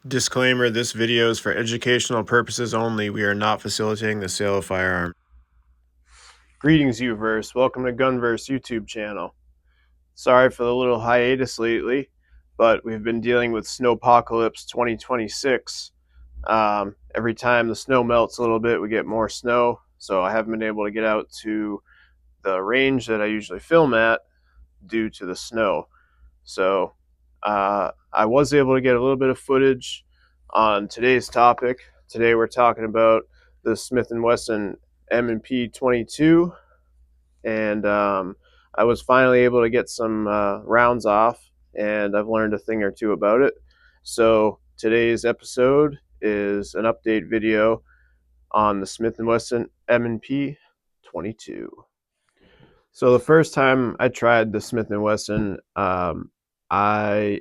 Disclaimer, this video is for educational purposes only. We are not facilitating the sale of firearms. Greetings, Uverse. Welcome to Gunverse YouTube channel. Sorry for the little hiatus lately, but we've been dealing with Snowpocalypse 2026. Every time the snow melts a little bit, we get more snow, so I haven't been able to get out to the range that I usually film at due to the snow. So I was able to get a little bit of footage on today's topic. Today we're talking about the Smith & Wesson M&P 22, and I was finally able to get some rounds off, and I've learned a thing or two about it. So today's episode is an update video on the Smith & Wesson M&P 22. So the first time I tried the Smith & Wesson, I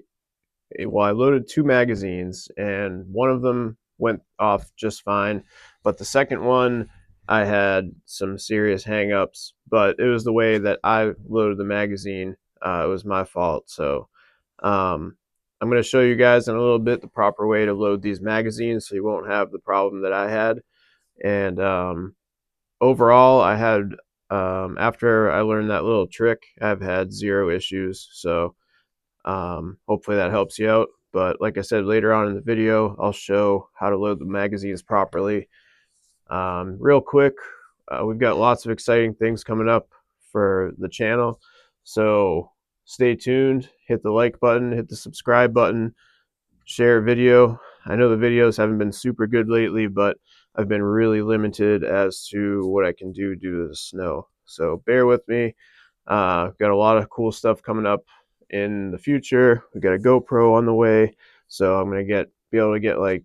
loaded 2 magazines, and one of them went off just fine, but the second one I had some serious hangups. But it was the way that I loaded the magazine. It was my fault. So I'm going to show you guys in a little bit the proper way to load these magazines so you won't have the problem that I had. And overall, I had after I learned that little trick, I've had 0 issues. So hopefully that helps you out. But like I said, later on in the video, I'll show how to load the magazines properly. Real quick, we've got lots of exciting things coming up for the channel. So stay tuned, hit the like button, hit the subscribe button, share a video. I know the videos haven't been super good lately, but I've been really limited as to what I can do due to the snow. So bear with me. Got a lot of cool stuff coming up in the future. We got a GoPro on the way, so I'm gonna be able to get like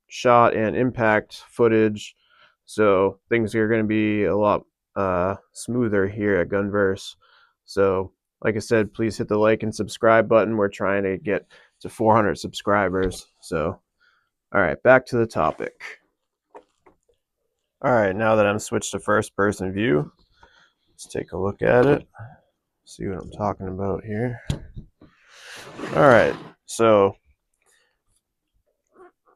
shot and impact footage. So things are gonna be a lot smoother here at Gunverse. So like I said, please hit the like and subscribe button. We're trying to get to 400 subscribers. So all right, back to the topic. All right, now that I'm switched to first person view, let's take a look at it, see what I'm talking about here. All right, so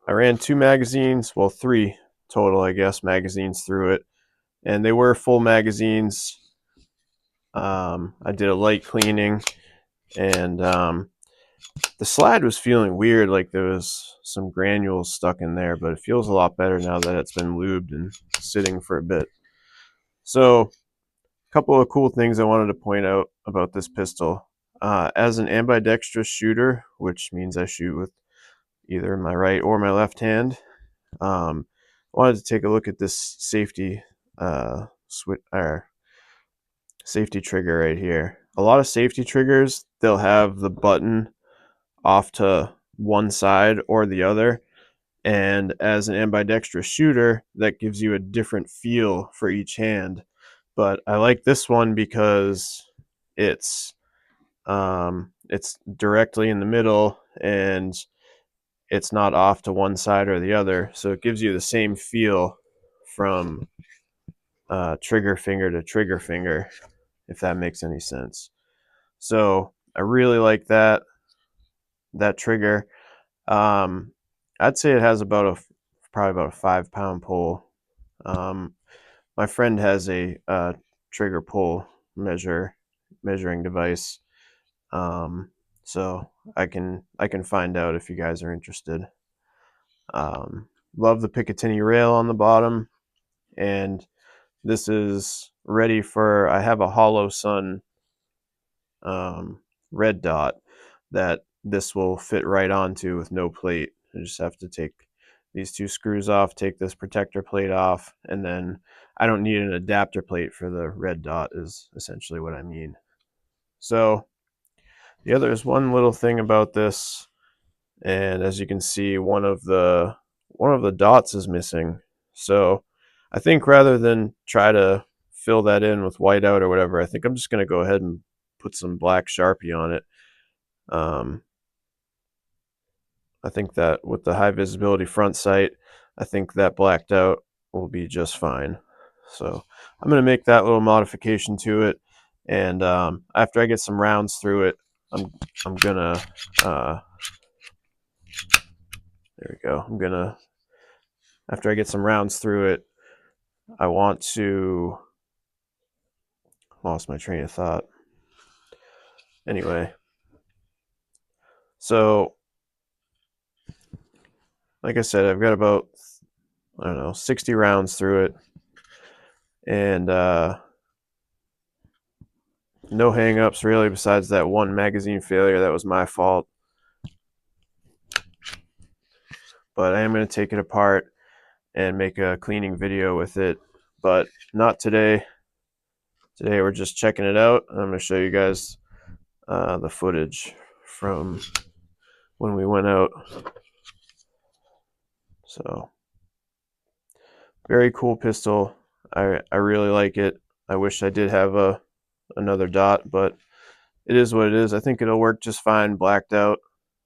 I ran 2 magazines, well 3 total, I guess, magazines through it, and they were full magazines. I did a light cleaning, and the slide was feeling weird, like there was some granules stuck in there, but it feels a lot better now that it's been lubed and sitting for a bit. So a couple of cool things I wanted to point out about this pistol. As an ambidextrous shooter, which means I shoot with either my right or my left hand, I wanted to take a look at this safety safety trigger right here. A lot of safety triggers, they'll have the button off to one side or the other, and as an ambidextrous shooter, that gives you a different feel for each hand. But I like this one because it's directly in the middle, and it's not off to one side or the other, so it gives you the same feel from trigger finger to trigger finger, if that makes any sense. So I really like that trigger. I'd say it has probably about a 5-pound pull. My friend has a trigger pull measuring device, so I can find out if you guys are interested. Love the Picatinny rail on the bottom, and this is ready for, I have a Hollow Sun red dot that this will fit right onto with no plate. I just have to take these 2 screws off, take this protector plate off, and then I don't need an adapter plate for the red dot is essentially what I mean. So there's one little thing about this, and as you can see, one of the dots is missing. So I think rather than try to fill that in with whiteout or whatever, I think I'm just going to go ahead and put some black Sharpie on it. I think that with the high visibility front sight, I think that blacked out will be just fine. So I'm going to make that little modification to it, and after I get some rounds through it, I'm gonna There we go. I'm gonna, after I get some rounds through it, I want to, lost my train of thought. Anyway, so like I said, I've got about, I don't know, 60 rounds through it, and no hang-ups really besides that one magazine failure. That was my fault. But I am going to take it apart and make a cleaning video with it, but not today. Today we're just checking it out. I'm going to show you guys the footage from when we went out. So, very cool pistol. I really like it. I wish I did have another dot, but it is what it is. I think it'll work just fine blacked out.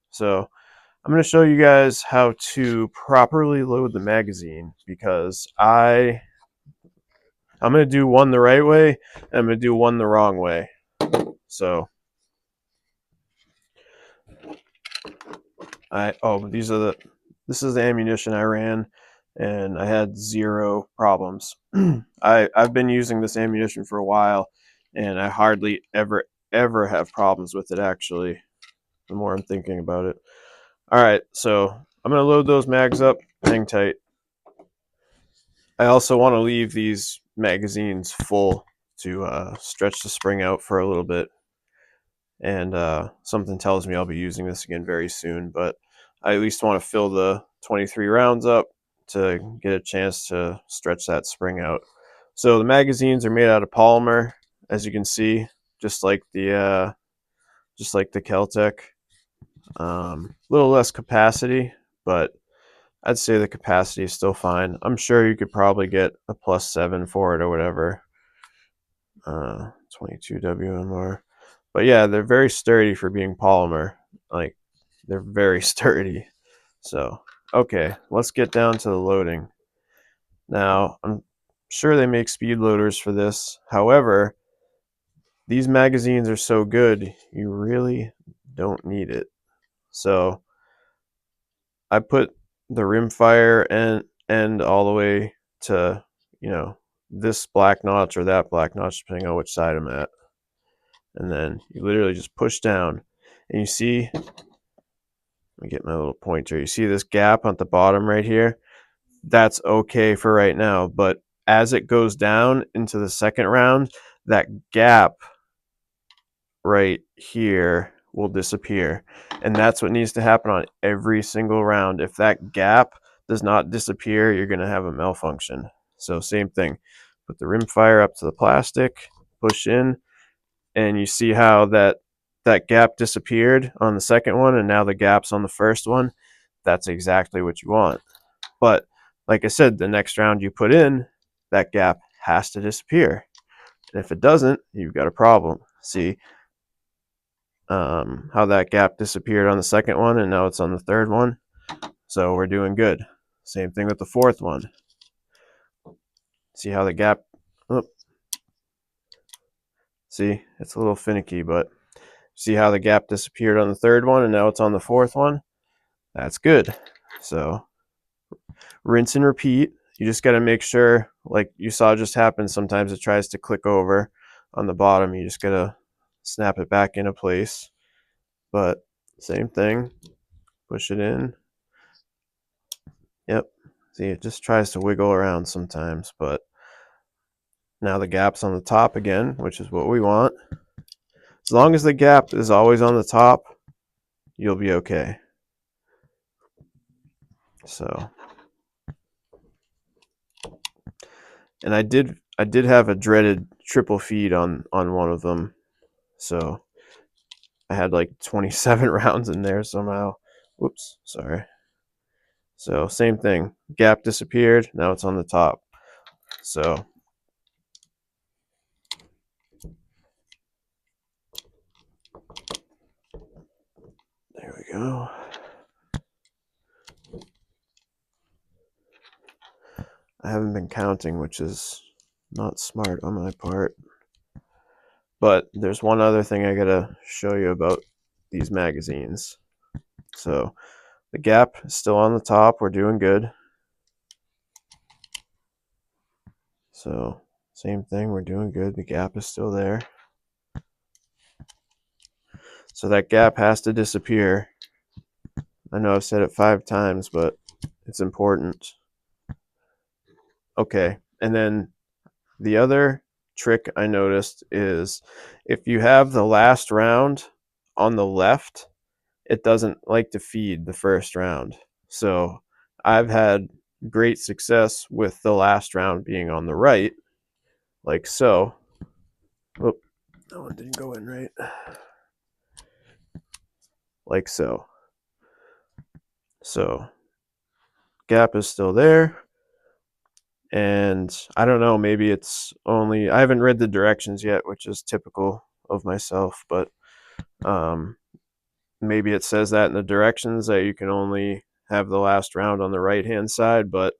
So I'm going to show you guys how to properly load the magazine, because I'm going to do one the right way and I'm going to do one the wrong way. So this is the ammunition I ran, and I had 0 problems. I've been using this ammunition for a while, and I hardly ever have problems with it, actually, the more I'm thinking about it. Alright, so I'm going to load those mags up. Hang tight. I also want to leave these magazines full to stretch the spring out for a little bit. And something tells me I'll be using this again very soon, but I at least want to fill the 23 rounds up to get a chance to stretch that spring out. So the magazines are made out of polymer, as you can see, just like the Keltec. A little less capacity, but I'd say the capacity is still fine. I'm sure you could probably get a +7 for it or whatever. 22 WMR. But yeah, they're very sturdy for being polymer. Like, they're very sturdy. So, okay, let's get down to the loading. Now, I'm sure they make speed loaders for this. However, these magazines are so good, you really don't need it. So, I put the rimfire end all the way to, this black notch or that black notch, depending on which side I'm at. And then you literally just push down, and you see, let me get my little pointer. You see this gap at the bottom right here? That's okay for right now, but as it goes down into the second round, that gap right here will disappear. And that's what needs to happen on every single round. If that gap does not disappear, you're going to have a malfunction. So same thing. Put the rimfire up to the plastic, push in, and you see how that gap disappeared on the second one, and now the gap's on the first one. That's exactly what you want. But like I said, the next round you put in, that gap has to disappear. And if it doesn't, you've got a problem. See how that gap disappeared on the second one, and now it's on the third one? So we're doing good. Same thing with the fourth one. See how the gap, oh, see, it's a little finicky, but see how the gap disappeared on the third one and now it's on the fourth one? That's good. So rinse and repeat. You just got to make sure, like you saw just happen, sometimes it tries to click over on the bottom. You just got to snap it back into place. But same thing, push it in. Yep. See, it just tries to wiggle around sometimes, but now the gap's on the top again, which is what we want. As long as the gap is always on the top, you'll be okay. So, and I did have a dreaded triple feed on one of them, so I had like 27 rounds in there somehow. Whoops, sorry. So same thing, gap disappeared, now it's on the top. So there we go. I haven't been counting, which is not smart on my part. But there's one other thing I gotta show you about these magazines. So The gap is still on the top. We're doing good. So same thing, we're doing good. The gap is still there. So that gap has to disappear. I know I've said it 5 times, but it's important. Okay, and then the other trick I noticed is if you have the last round on the left, it doesn't like to feed the first round. So I've had great success with the last round being on the right, like so. Oh, that one didn't go in right. Like so. So gap is still there. And I don't know, maybe it's only, I haven't read the directions yet, which is typical of myself, but maybe it says that in the directions that you can only have the last round on the right hand side, but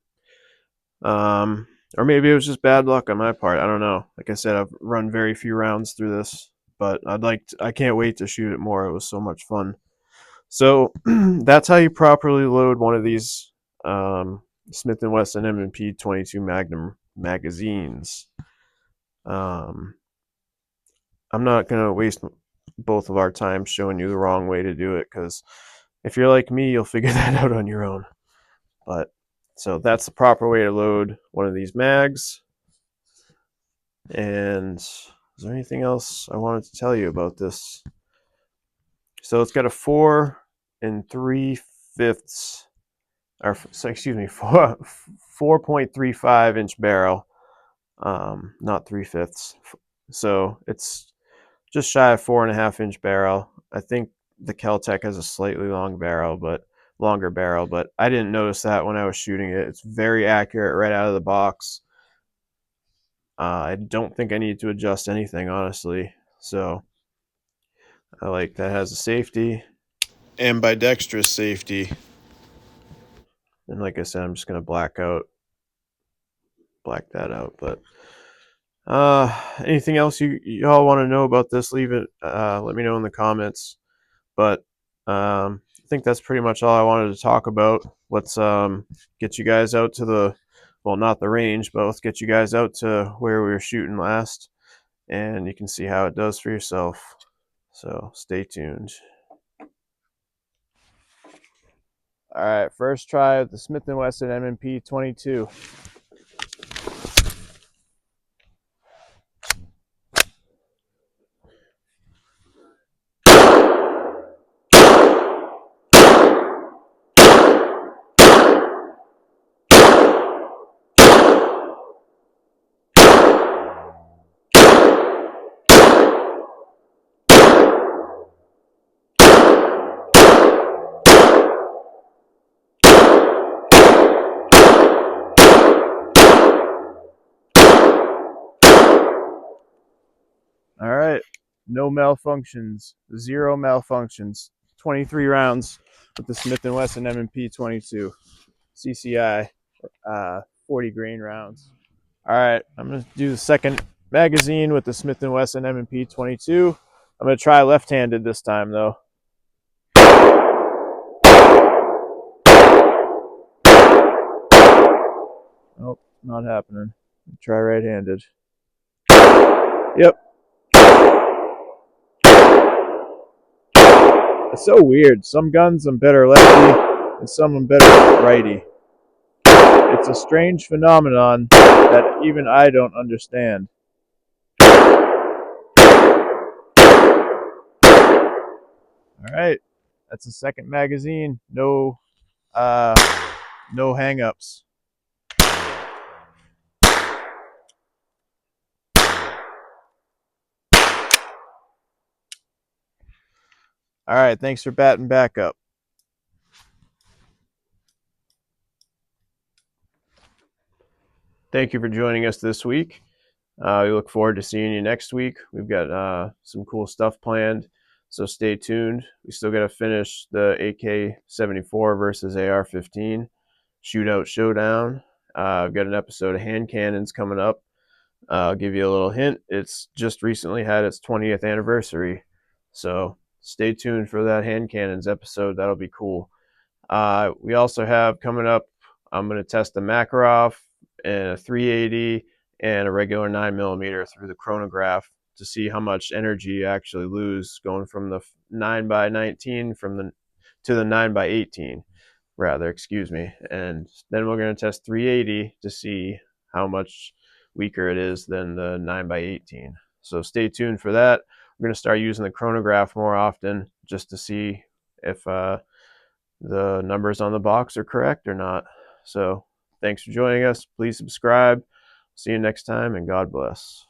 or maybe it was just bad luck on my part. I don't know. Like I said, I've run very few rounds through this, but I can't wait to shoot it more. It was so much fun. So that's how you properly load one of these Smith & Wesson M&P 22 Magnum magazines. I'm not going to waste both of our time showing you the wrong way to do it, because if you're like me, you'll figure that out on your own. But so that's the proper way to load one of these mags. And is there anything else I wanted to tell you about this? So it's got a 4 3/5, or excuse me, 4.35 inch barrel, not 3/5. So it's just shy of 4.5 inch barrel. I think the Keltec has a slightly longer barrel, but I didn't notice that when I was shooting it. It's very accurate right out of the box. I don't think I need to adjust anything, honestly. So I like that. It has a safety, ambidextrous safety. And like I said, I'm just gonna black that out. But anything else y'all want to know about this? Leave it. Let me know in the comments. But I think that's pretty much all I wanted to talk about. Let's get you guys out to the, well, not the range, but let's get you guys out to where we were shooting last, and you can see how it does for yourself. So stay tuned. All right, first try of the Smith & Wesson M&P 22. All right, no malfunctions, 0 malfunctions. 23 rounds with the Smith & Wesson M&P 22 CCI, 40 grain rounds. All right, I'm gonna do the second magazine with the Smith & Wesson M&P 22. I'm gonna try left-handed this time, though. Nope, not happening. Try right-handed. Yep. It's so weird. Some guns I'm better lefty, and some I'm better righty. It's a strange phenomenon that even I don't understand. All right, that's the second magazine. No hang-ups. All right, thanks for batting back up. Thank you for joining us this week. We look forward to seeing you next week. We've got some cool stuff planned, so stay tuned. We still got to finish the AK-74 versus AR-15 shootout showdown. I've got an episode of hand cannons coming up. I'll give you a little hint. It's just recently had its 20th anniversary, so stay tuned for that hand cannons episode. That'll be cool. We also have coming up, I'm going to test the Makarov and a 380 and a regular 9mm through the chronograph to see how much energy you actually lose going from the 9x19 to the 9x18 rather, excuse me. And then we're going to test 380 to see how much weaker it is than the 9x18. So stay tuned for that. We're going to start using the chronograph more often just to see if the numbers on the box are correct or not. So thanks for joining us. Please subscribe. See you next time, and God bless.